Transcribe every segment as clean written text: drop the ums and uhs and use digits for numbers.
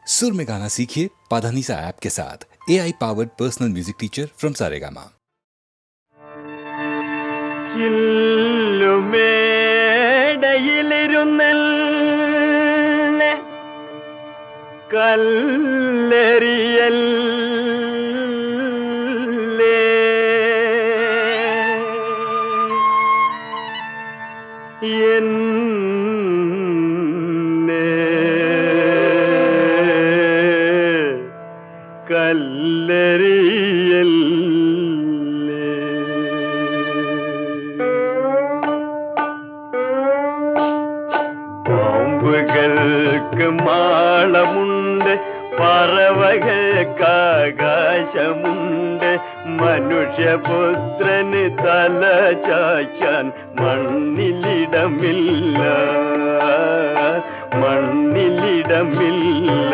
सुर में गाना सीखिए पाधानीसा ऐप के साथ। AI powered personal music teacher from Saregama. കല്ലെറിയൽ കല്ലെറിയൽ പാമ്പുകൾക്ക് മാളമുണ്ട്, പറവകൾക്ക് ആകാശമുണ്ട്, മനുഷ്യപുത്രന് തല ചായ്ക്കാൻ മണ്ണിലിടമില്ല, മണ്ണിലിടമില്ല.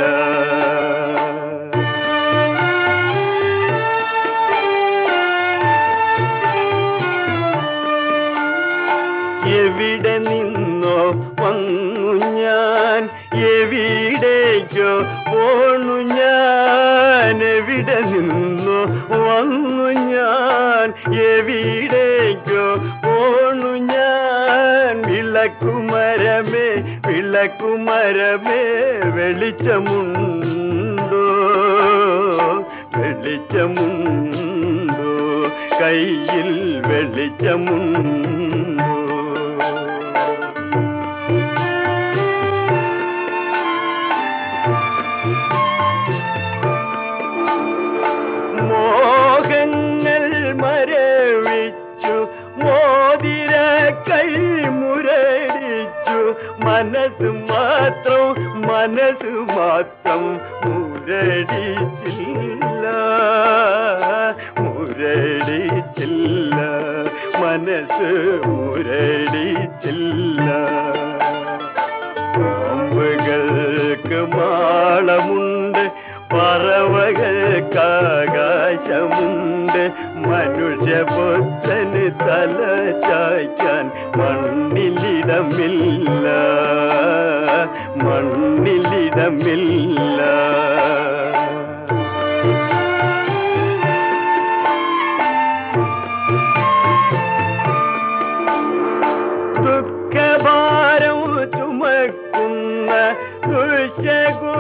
എവിടെ നിന്നോ വന്നു ഞാൻ, എവിടേക്കോ പോണു ഞാൻ, എവിടെ നിന്നോ വന്നു ഞാൻ, എവിടേക്കോ പോണു ഞാൻ. വിളക്കുമരമേ വിളക്കുമരമേ വെളിച്ചമുണ്ടോ, വെളിച്ചമുണ്ടോ, കയ്യിൽ വെളിച്ചമുണ്ടോ. മോഹങ്ങൾ മരവിച്ചു, മോതിര കൈ മുരടിച്ചു, മനസ്സ് മാത്രം മനസ്സ് മാത്രം മുരടിച്ചില്ല, മുരടിച്ചില്ല, മനസ്സ് മുരടിച്ചില്ല. പാമ്പുകൾക്ക് മാളമുണ്ട്, പറവകൾക്ക് ആകാശമുണ്ട്, മനുഷ്യപുത്രന് തല ചായ്ക്കാൻ മണ്ണിലിടമില്ല, മണ്ണിലിടമില്ല. ദുഃഖഭാരം ചുമക്കുന്ന ദുശകുലമാണു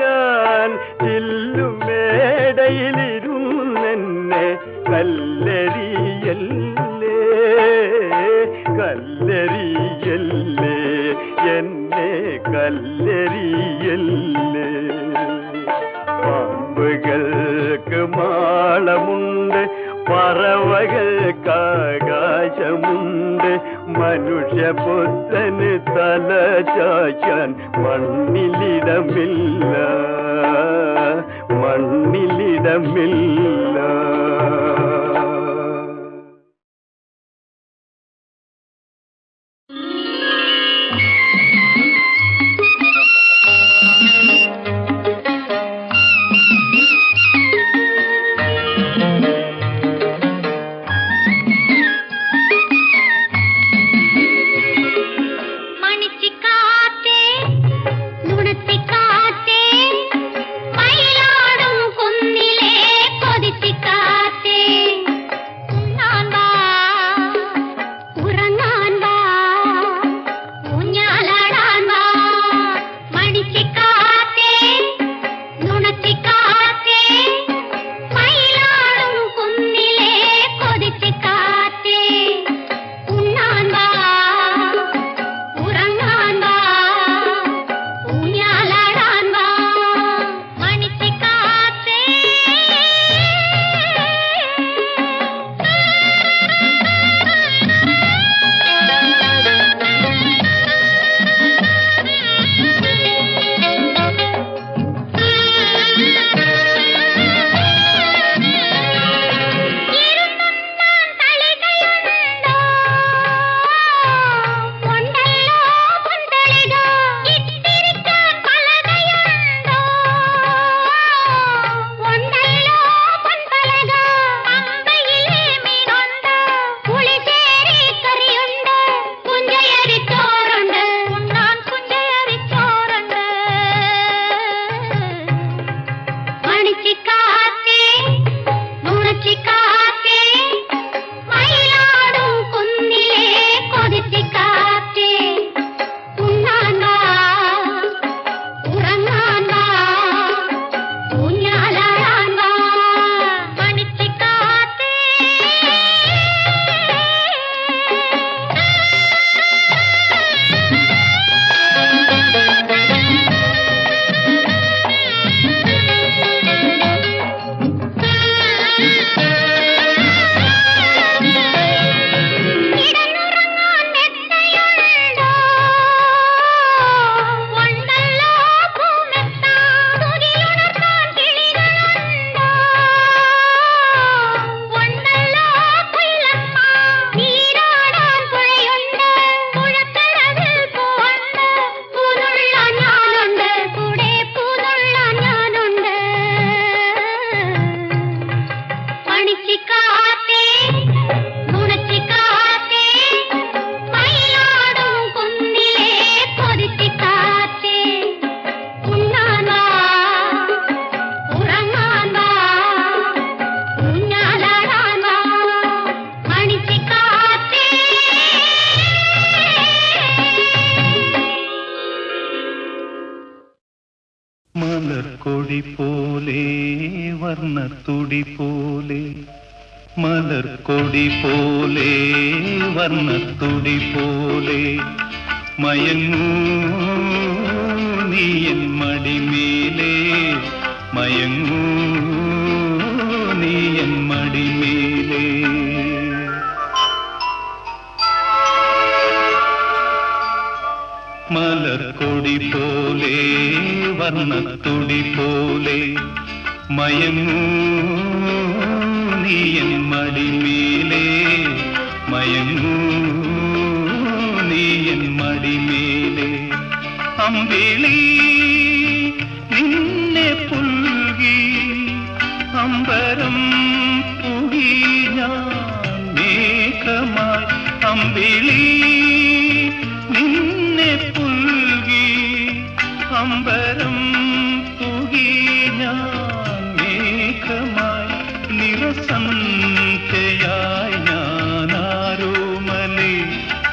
ഞാൻ, ചില്ലുമേടയിലിരുന്നെന്നെ കല്ലെറിയല്ലേ, കല്ലെറിയല്ലേ, എന്നെ കല്ലെറിയല്ലേ. പാമ്പുകൾക്ക് മാളമുണ്ട്, പറവകൾക്ക് ആകാശമുണ്ട്, മനുഷ്യപുത്രന് തല ചായ്ക്കാൻ മണ്ണിലിടമില്ല, മണ്ണിലിടമില്ല. മലർക്കൊടി പോലെ വർണ്ണത്തുടി പോലെ മലർക്കൊടി പോലെ വർണ്ണത്തുടി പോലെ മയങ്ങൂ നീയൻ മടിമേലേ മയങ്ങൂ നീയൻ മടിമേലേ മലർക്കൊടി പോലെ വർണ്ണത്തുടി പോലെ മയങ്ങൂ നീയൻ മടിമേലേ മയങ്ങൂ നീയൻ മടിമേലേ അമ്പിളി നിന്നെ പുൽകി അമ്പരം പുകി ഞാൻ മേഘമായി അമ്പിളി നിന്നെ പുൽകി അമ്പരം പുകി ഞാൻ മേഘമായി നിറസന്ധ്യയായി ഞാനാരോമലേ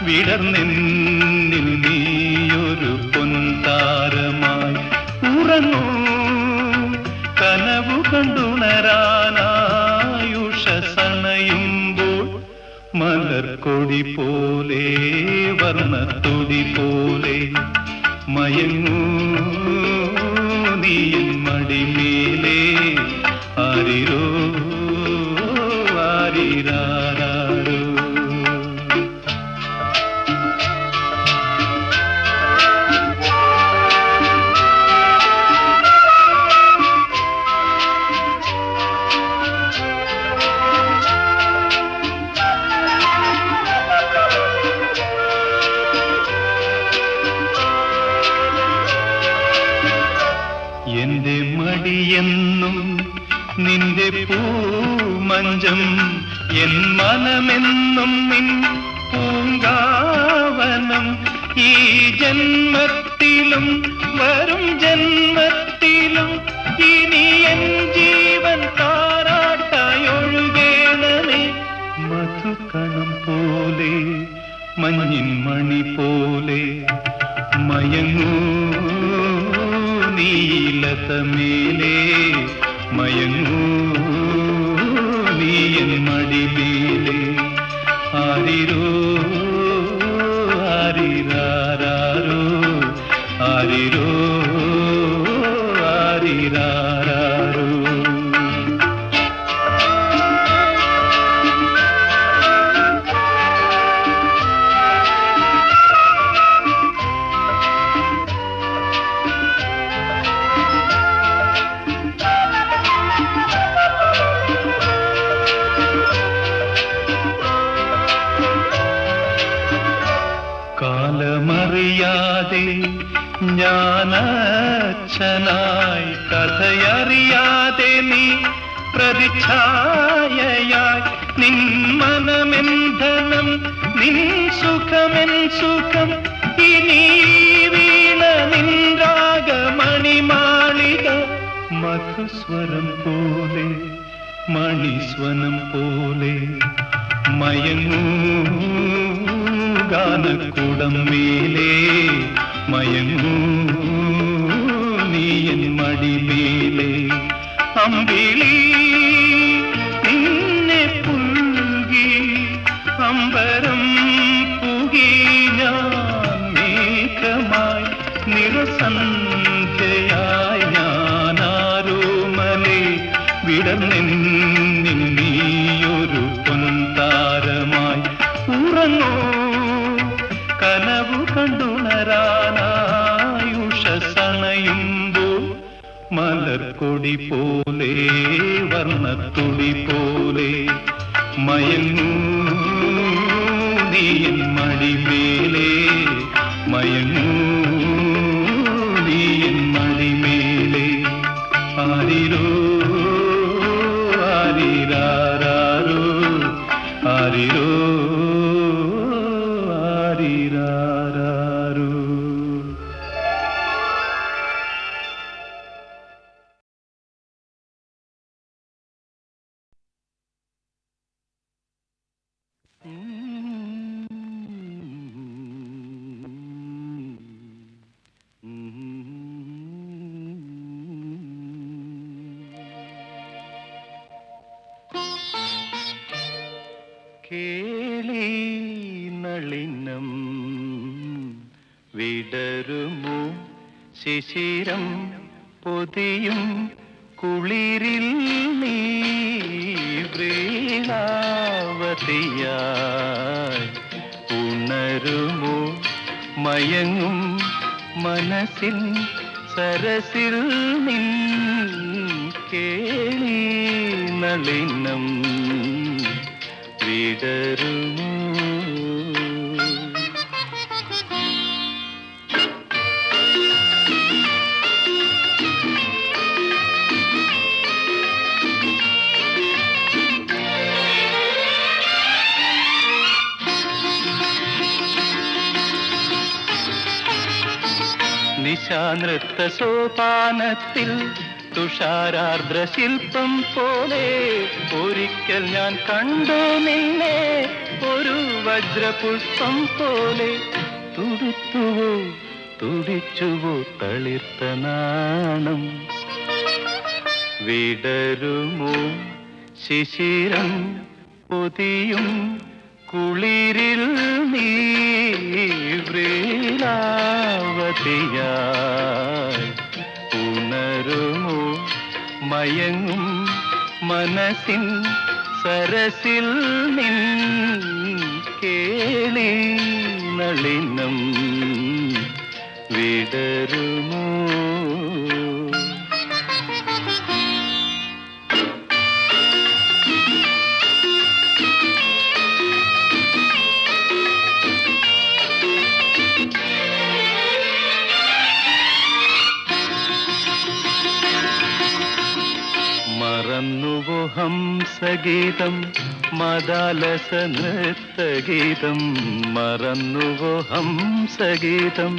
വിടർന്നെന്നിൽ നീയൊരു പൊൻതാരമായി ഉറങ്ങൂ കനവു കണ്ടുണരാനായുഷസണയുമ്പോൾ മലർക്കൊടി പോലെ വർണ്ണത്തുടി പോലെ മയങ്ങൂ നീയൻ മടിമേലേ ആരിരോ ആരിരാരോ എന്റെ മടിയെന്നും നിന്റെ പൂമഞ്ചം എൻ മനമെന്നും നിൻ പൂങ്കാവനം ഈ ജന്മത്തിലും വരും ജന്മത്തിലും ഇനി എൻ ജീവൻ താരാട്ടായൊഴുകേണമേ മധുകണം പോലെ മഞ്ഞിൻ മണി പോലെ മയങ്ങൂ നീലതമേലേ മയങ്ങൂ നീയൻ മടിമേലേ ആരിരോ ആരിരാരോ ആരിരോ ആരിരാരോ കാലമറിയാതെ ഞാനച്ഛനായി കഥയറിയാതെ നീ പ്രതിച്ഛായയായി നിൻ മനമെന്ധനം നിൻ സുഖമെൻ സുഖം ഇനി വീണ നിൻ രാഗമണിമാളിക മധുസ്വരം പോലെ മണിസ്വനം പോലെ മയങ്ങൂ ഗാനക്കുടം മേലേ മയങ്ങൂ നീയൻ മടിമേലേ അമ്പിളി നിന്നെ പുൽകി അമ്പരം പുകി ഞാൻ മേഘമായി നിറസന്ധ്യയായി ഞാനാരോമലേ വിടർന്നെന്നിൽ നീയൊരു പൊൻതാരമായി ഉറങ്ങൂ കനവു കണ്ടുണരാനായുഷസണയുമ്പോൾ മലർക്കൊടി പോലെ വർണ്ണത്തുടി പോലെ മയങ്ങൂ നീയൻ മടിമേലേ മയങ്ങൂ നീയൻ മടിമേലേ ആരിരോ ആരിരാരോ ആരിരോ ആരിരാരോ കേളി നളിനം വിടരുമോ ശിശിരം പൊതിയും കുളിരിൽ നീ വ്രീളാവതിയായി ഉണരുമോ മയങ്ങും മനസ്സിൽ സരസിൽ നിൻ കേളി നളിനം വിടരുമോ. നിശാനൃത്ത സോപാനത്തിൽ തുഷാരാർദ്ര ശില്പം പോലെ ഒരിക്കൽ ഞാൻ കണ്ടു നിന്നെ ഒരു വജ്രപുഷ്പം പോലെ. തുടുത്തുവോ തുടിച്ചുവോ തളിർത്ത നാണം വിടരുമോ ശിശിരം പൊതിയും കുളിരിൽ നീ വ്രീളാവതിയായി ഉണരുമോ മയങ്ങും മനസ്സിൻ സരസിൽ നിൻ കേളി നളിനം വിടരുമോ. മറന്നുവോ ഹംസഗീതം മദാലസ നൃത്തഗീതം. മറന്നുവോ ഹംസഗീതം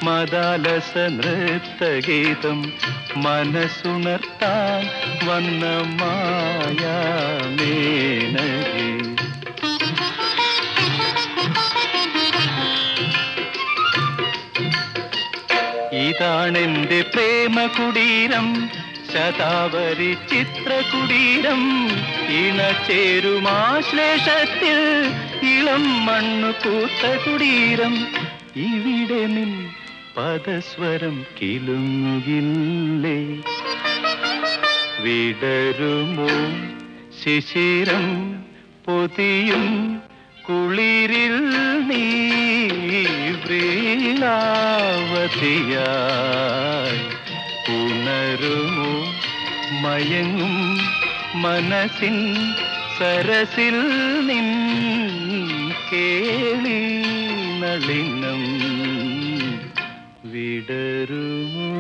മദാലസ നൃത്തഗീതം. മനസ്സുണർത്താൻ വന്ന മായാമേനകി. ഇതാണെന്റെ പ്രേമകുടീരം ശതാവരി ചിത്രകുടീരം. ഇണചേരുമാശ്ലേഷത്തിൽ ഇളം മണ്ണു കൂത്ത കുടീരം. ഇവിടെ നിൻ പദസ്വരം കിലുങ്ങുകില്ലേ. വിടരുമോ ശിശിരം പൊതിയും കുളിരിൽ നീ വ്രീളാവതിയായി ഉണരുമോ മയങ്ങും മനസ്സിൻ സരസിൽ നിൻ കേളി നളിനം വിടരുമോ.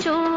ചോ